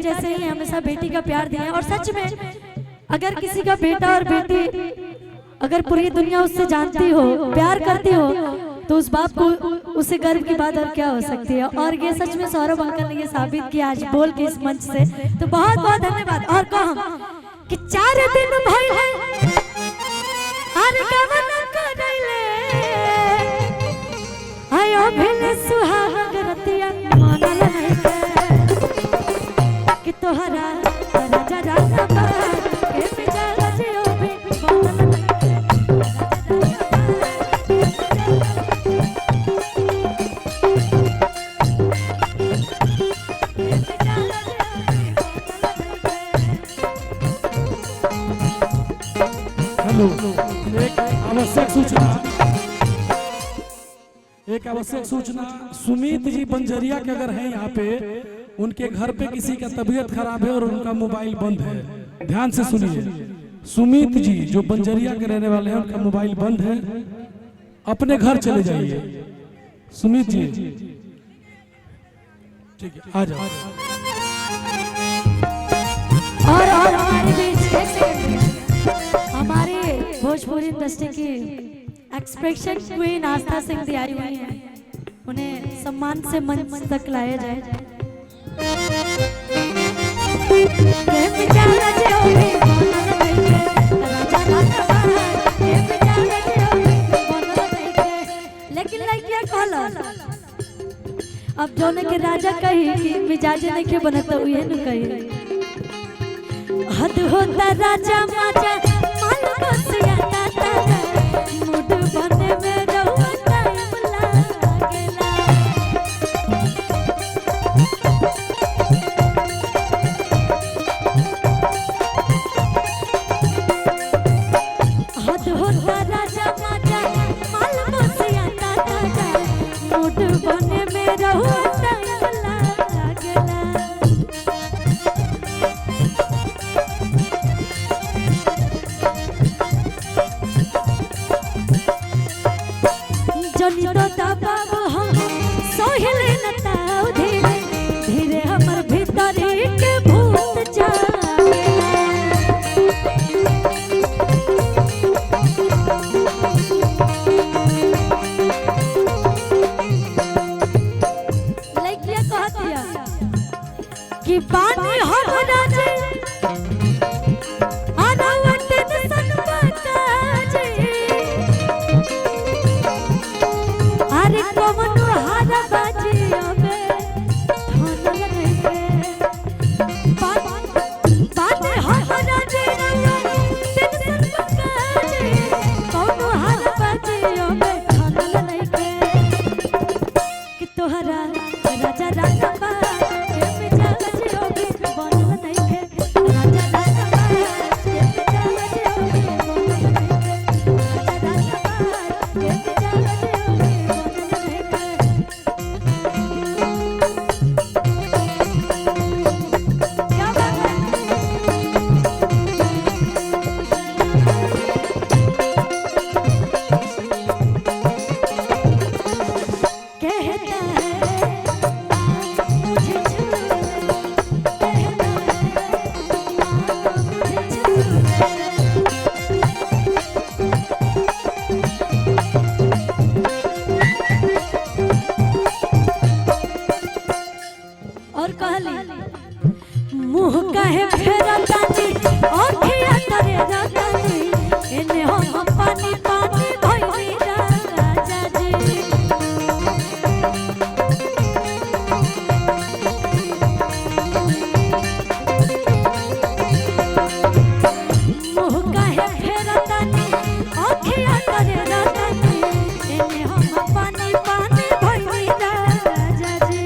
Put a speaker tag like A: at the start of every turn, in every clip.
A: जैसे ही हमेशा बेटी का प्यार दिए। और सच में अगर किसी का बेटा और बेटी अगर पूरी दुनिया उससे जानती हो, प्यार करती हो, तो उस बाप को उसे गर्व की बात और क्या हो सकती है। और ये सच में सौरभ अंकल ने ये साबित किया आज बोल के इस मंच से, तो बहुत बहुत धन्यवाद। और कहो कि 4 दिन भइले अरे कवन करैले आयो भेले सुहाग रतिया मानल नहीं के कि तोहरा राजा राजा के बिचारा जियो भी मानल
B: एक आवश्यक सूचना सुमित जी बंजरिया के अगर हैं यहाँ पे, उनके घर पे किसी का तबीयत खराब है और उनका मोबाइल बंद है, ध्यान से सुनिए। सुमित जी जो बंजरिया के रहने वाले हैं, उनका मोबाइल बंद है, अपने घर चले जाइए। सुमित जी ठीक है, आ जाओ।
A: और हमारे बीच हमारे भोजपुरी इंडस्ट्री की एक्सप्रेशन क्वीन आस्था सिंह दी आई हुई है, उन्हें सम्मान से मंच तक लाया जाए। लेकिन लड़कियां कहला अब जोने के राजा कही कि मिजाजे नहीं के बनता हुए न कही हद होता राजा माजा माल को सियाता मूड बने में रहुआ टाइम लागेला हद होता राजा माजा माल को सियाता मूड बने में रहुआ टाइम लागेला जनी तो दबाव हम सोहिले न ताऊ धीरे धीरे हमर भीतर के भूत जागेला लइकिया कहतिया कि पानी हम राजे मुँह कहे फेरा तानी आँखिया तरे रातानी इन्हें हम पानी पानी भइली राजा जी मुँह कहे फेरा तानी आँखिया तरे रातानी इन्हें हम पानी पानी भइली राजा जी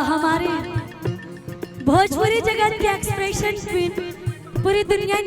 A: हमारी भोजपुरी जगत के एक्सप्रेशन क्वीन पूरी दुनिया